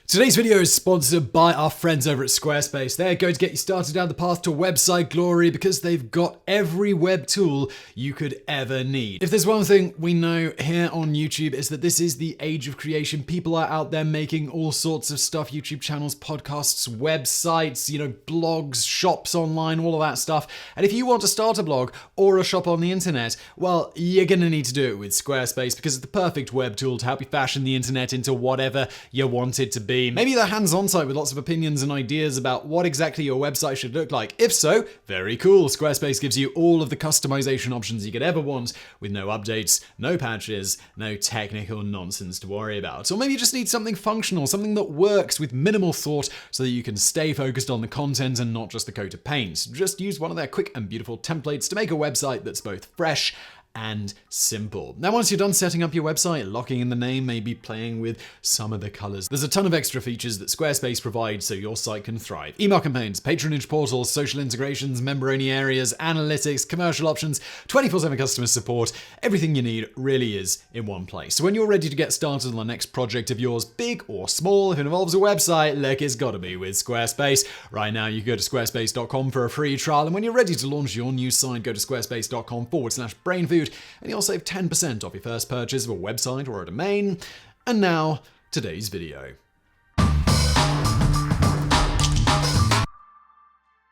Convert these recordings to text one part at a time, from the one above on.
Today's video is sponsored by our friends over at Squarespace. They're going to get you started down the path to website glory because they've got every web tool you could ever need. If there's one thing we know here on YouTube, is that this is the age of creation. People are out there making all sorts of stuff: YouTube channels, podcasts, websites, blogs, shops online, all of that stuff. And if you want to start a blog or a shop on the internet, well, you're going to need to do it with Squarespace because it's the perfect web tool to help you fashion the internet into whatever you want it to be. Maybe they're hands-on site with lots of opinions and ideas about what exactly your website should look like. If so, very cool. Squarespace gives you all of the customization options you could ever want with no updates, no patches, no technical nonsense to worry about. Or maybe you just need something functional, something that works with minimal thought so that you can stay focused on the content and not just the coat of paint. Just use one of their quick and beautiful templates to make a website that's both fresh and simple. Now, once you're done setting up your website, locking in the name, maybe playing with some of the colors, there's a ton of extra features that Squarespace provides so your site can thrive. Email campaigns, patronage portals, social integrations, member-only areas, analytics, commercial options, 24/7 customer support. Everything you need really is in one place. So when you're ready to get started on the next project of yours, big or small, if it involves a website, look, it's gotta be with Squarespace. Right now, you go to squarespace.com for a free trial, and when you're ready to launch your new site, go to squarespace.com/brainfood, and you'll save 10% off your first purchase of a website or a domain. And now, today's video.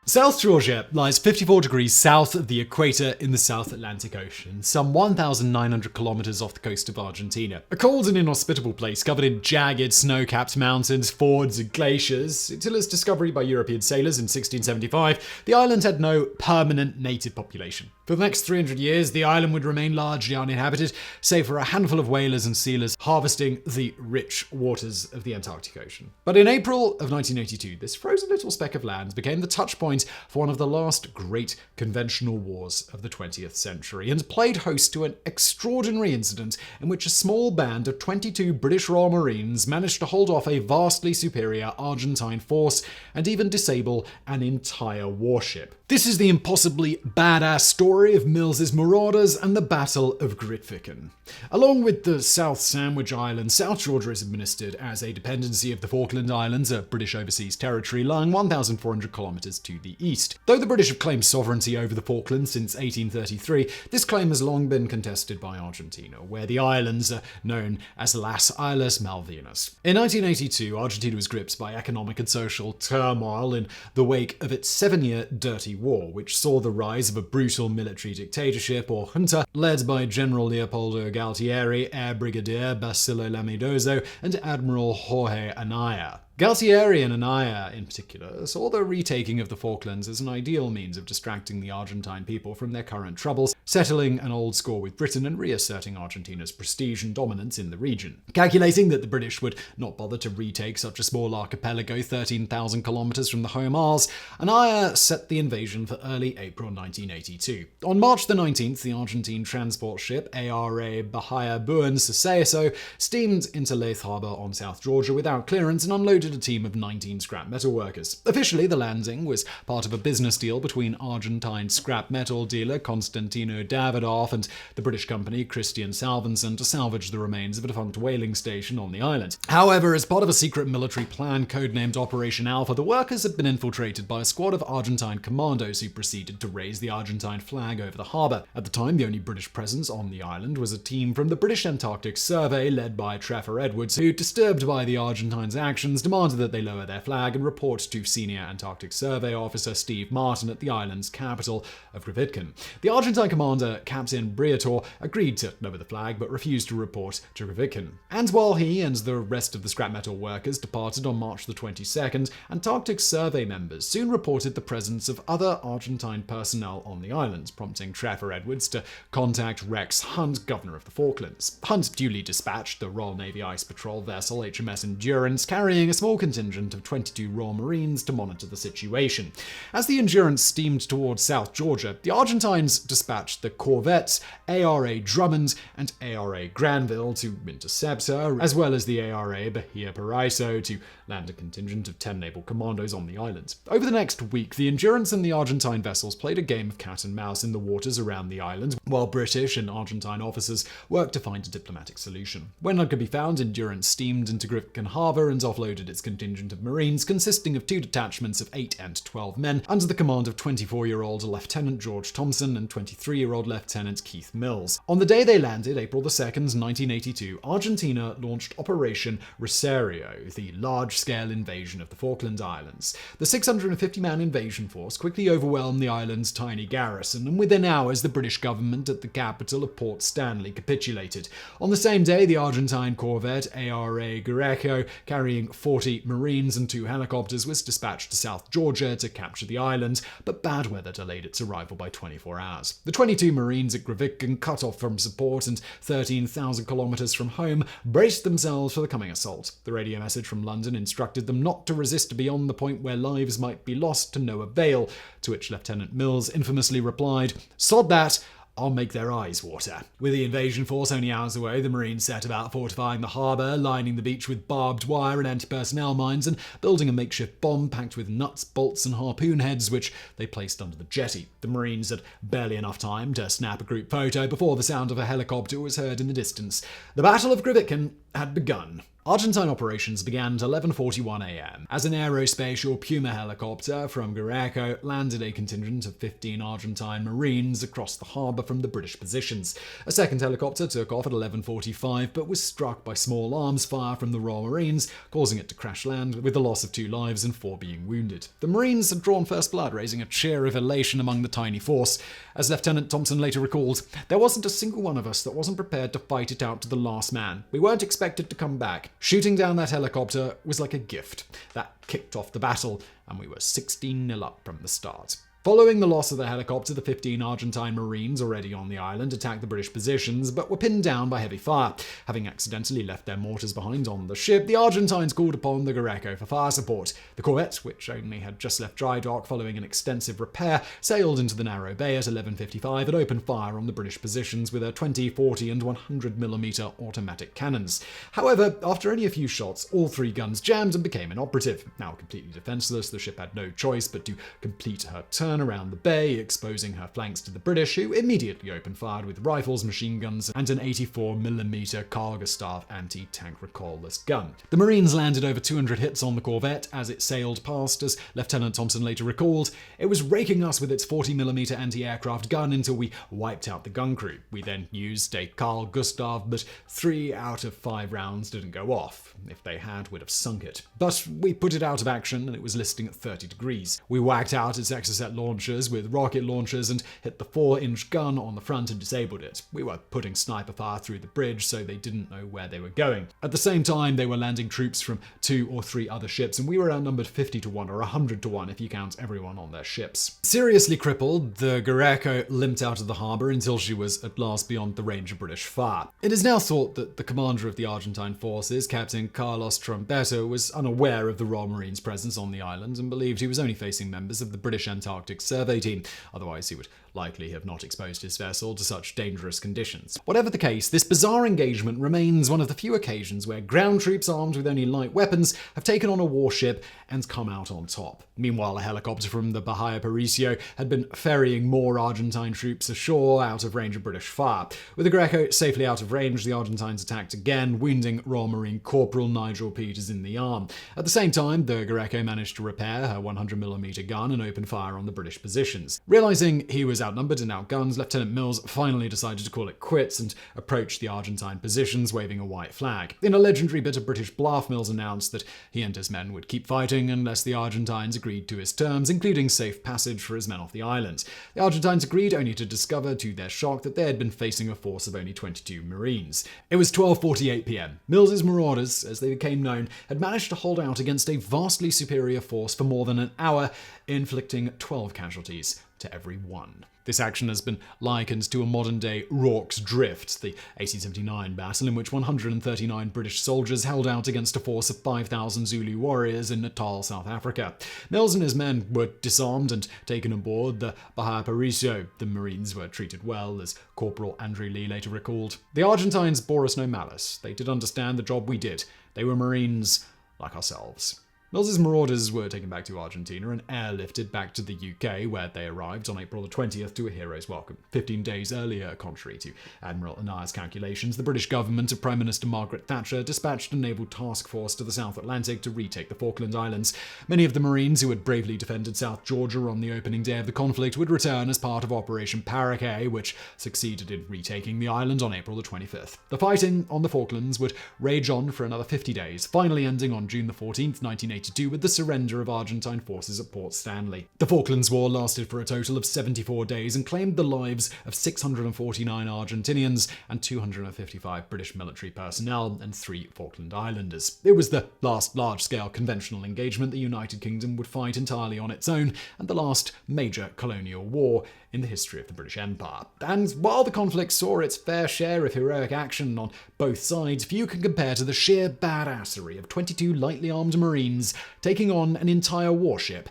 South Georgia lies 54 degrees south of the equator in the South Atlantic Ocean, some 1,900 kilometers off the coast of Argentina. A cold and inhospitable place covered in jagged, snow-capped mountains, fjords, and glaciers. Until its discovery by European sailors in 1675, the island had no permanent native population. For the next 300 years, the island would remain largely uninhabited, save for a handful of whalers and sealers harvesting the rich waters of the Antarctic Ocean. But in April of 1982, this frozen little speck of land became the touchpoint for one of the last great conventional wars of the 20th century, and played host to an extraordinary incident in which a small band of 22 British Royal Marines managed to hold off a vastly superior Argentine force and even disable an entire warship. This is the impossibly badass story of Mills's Marauders and the Battle of Grytviken. Along with the South Sandwich Islands, South Georgia is administered as a dependency of the Falkland Islands, a British overseas territory lying 1,400 kilometers to the east. Though the British have claimed sovereignty over the Falklands since 1833, this claim has long been contested by Argentina, where the islands are known as Las Islas Malvinas. In 1982, Argentina was gripped by economic and social turmoil in the wake of its 7-year dirty war, which saw the rise of a brutal military dictatorship, or junta, led by General Leopoldo Galtieri, Air Brigadier Basilio Lamidoso, and Admiral Jorge Anaya. Galtieri and Anaya, in particular, saw the retaking of the Falklands as an ideal means of distracting the Argentine people from their current troubles, settling an old score with Britain and reasserting Argentina's prestige and dominance in the region. Calculating that the British would not bother to retake such a small archipelago 13,000 kilometers from the home Isles, Anaya set the invasion for early April 1982. On March the 19th, the Argentine transport ship ARA Bahia Buen Suceso steamed into Leith Harbor on South Georgia without clearance and unloaded a team of 19 scrap metal workers. Officially, the landing was part of a business deal between Argentine scrap metal dealer Constantino Davidoff and the British company Christian Salvinson to salvage the remains of a defunct whaling station on the island. However, as part of a secret military plan codenamed Operation Alpha, the workers had been infiltrated by a squad of Argentine commandos who proceeded to raise the Argentine flag over the harbour. At the time, the only British presence on the island was a team from the British Antarctic Survey led by Trevor Edwards, who, disturbed by the Argentines' actions, demanded that they lower their flag and report to Senior Antarctic Survey Officer Steve Martin at the island's capital of Grytviken. The Argentine commander, Captain Briatore, agreed to lower the flag but refused to report to Grytviken. And while he and the rest of the scrap metal workers departed on March the 22nd, Antarctic Survey members soon reported the presence of other Argentine personnel on the island, prompting Trevor Edwards to contact Rex Hunt, governor of the Falklands. Hunt duly dispatched the Royal Navy Ice Patrol vessel HMS Endurance, carrying a small contingent of 22 Royal Marines to monitor the situation. As the Endurance steamed towards South Georgia, the Argentines dispatched the corvettes ARA Drummond and ARA Granville to intercept her, as well as the ARA Bahia Paraiso to land a contingent of 10 naval commandos on the island. Over the next week, the Endurance and the Argentine vessels played a game of cat and mouse in the waters around the island, while British and Argentine officers worked to find a diplomatic solution. When none could be found, Endurance steamed into Grytviken Harbour and offloaded its its contingent of Marines, consisting of 2 detachments of 8 and 12 men, under the command of 24-year-old Lieutenant George Thompson and 23-year-old Lieutenant Keith Mills. On the day they landed, April 2nd, 1982, Argentina launched Operation Rosario, the large-scale invasion of the Falkland Islands. The 650-man invasion force quickly overwhelmed the island's tiny garrison, and within hours the British government at the capital of Port Stanley capitulated. On the same day, the Argentine corvette ARA Grytviken, carrying 40 Marines and 2 helicopters, was dispatched to South Georgia to capture the island, but bad weather delayed its arrival by 24 hours. The 22 Marines at Grytviken, cut off from support and 13,000 kilometers from home, braced themselves for the coming assault. The radio message from London instructed them not to resist beyond the point where lives might be lost to no avail, to which Lieutenant Mills infamously replied, "Sod that, I'll make their eyes water." With the invasion force only hours away, the Marines set about fortifying the harbour, lining the beach with barbed wire and anti-personnel mines, and building a makeshift bomb packed with nuts, bolts, and harpoon heads, which they placed under the jetty. The Marines had barely enough time to snap a group photo before the sound of a helicopter was heard in the distance. The Battle of Grytviken had begun. Argentine operations began at 11:41 a.m. as an aerospatial Puma helicopter from Grytviken landed a contingent of 15 Argentine Marines across the harbour from the British positions. A second helicopter took off at 11:45 but was struck by small arms fire from the Royal Marines, causing it to crash land with the loss of 2 lives and 4 being wounded. The Marines had drawn first blood, raising a cheer of elation among the tiny force. As Lieutenant Thompson later recalled, "There wasn't a single one of us that wasn't prepared to fight it out to the last man. We weren't expected to come back. Shooting down that helicopter was like a gift. That kicked off the battle, and we were 16-0 up from the start." Following the loss of the helicopter, the 15 Argentine Marines already on the island attacked the British positions, but were pinned down by heavy fire. Having accidentally left their mortars behind on the ship, the Argentines called upon the Grytviken for fire support. The corvette, which only had just left dry dock following an extensive repair, sailed into the narrow bay at 11:55 and opened fire on the British positions with her 20, 40, and 100mm automatic cannons. However, after only a few shots, all 3 guns jammed and became inoperative. Now completely defenseless, the ship had no choice but to complete her turn around the bay, exposing her flanks to the British, who immediately opened fire with rifles, machine guns, and an 84mm Carl-Gustave anti-tank recoilless gun. The Marines landed over 200 hits on the corvette as it sailed past. As Lieutenant Thompson later recalled, "It was raking us with its 40mm anti-aircraft gun until we wiped out the gun crew. We then used a Carl-Gustave, but 3 out of 5 rounds didn't go off. If they had, we'd have sunk it. But we put it out of action and it was listing at 30 degrees. We whacked out its Exocet launchers with rocket launchers and hit the 4-inch gun on the front and disabled it. We were putting sniper fire through the bridge so they didn't know where they were going. At the same time, they were landing troops from 2 or 3 other ships, and we were outnumbered 50-1 or 100-1 if you count everyone on their ships." Seriously crippled, the Grytviken limped out of the harbour until she was at last beyond the range of British fire. It is now thought that the commander of the Argentine forces, Captain Carlos Trombetta, was unaware of the Royal Marines' presence on the island and believed he was only facing members of the British Antarctic Survey team. Otherwise, he would likely have not exposed his vessel to such dangerous conditions. Whatever the case, this bizarre engagement remains one of the few occasions where ground troops armed with only light weapons have taken on a warship and come out on top. Meanwhile, a helicopter from the Bahia Parisio had been ferrying more Argentine troops ashore out of range of British fire. With the Grytviken safely out of range, the Argentines attacked again, wounding Royal Marine Corporal Nigel Peters in the arm. At the same time, the Grytviken managed to repair her 100mm gun and open fire on the British positions. Realizing he was outnumbered and outgunned, Lieutenant Mills finally decided to call it quits and approached the Argentine positions waving a white flag. In a legendary bit of British bluff, Mills announced that he and his men would keep fighting unless the Argentines agreed to his terms, including safe passage for his men off the island. The Argentines agreed, only to discover, to their shock, that they had been facing a force of only 22 Marines. It was 12:48 p.m. Mills's Marauders, as they became known, had managed to hold out against a vastly superior force for more than an hour, inflicting 12 casualties to every one. This action has been likened to a modern-day Rorke's Drift, the 1879 battle in which 139 British soldiers held out against a force of 5,000 Zulu warriors in Natal, South Africa. Mills and his men were disarmed and taken aboard the Bahia Parisio. The Marines were treated well, as Corporal Andrew Lee later recalled. "The Argentines bore us no malice. They did understand the job we did. They were Marines like ourselves." Mills' Marauders were taken back to Argentina and airlifted back to the UK, where they arrived on April the 20th to a hero's welcome. 15 days earlier, contrary to Admiral Anay's calculations, the British government of Prime Minister Margaret Thatcher dispatched a naval task force to the South Atlantic to retake the Falkland Islands. Many of the Marines who had bravely defended South Georgia on the opening day of the conflict would return as part of Operation Parakeet, which succeeded in retaking the island on April the 25th. The fighting on the Falklands would rage on for another 50 days, finally ending on June the 14th, 1982, with the surrender of Argentine forces at Port Stanley. The Falklands War lasted for a total of 74 days and claimed the lives of 649 Argentinians and 255 British military personnel and 3 Falkland Islanders. It was the last large-scale conventional engagement the United Kingdom would fight entirely on its own, and the last major colonial war in the history of the British Empire. And while the conflict saw its fair share of heroic action on both sides, few can compare to the sheer badassery of 22 lightly armed Marines taking on an entire warship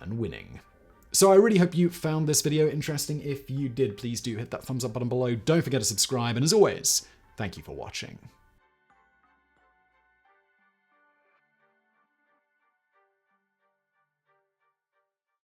and winning. So I really hope you found this video interesting. If you did, please do hit that thumbs up button below. Don't forget to subscribe, and as always, thank you for watching.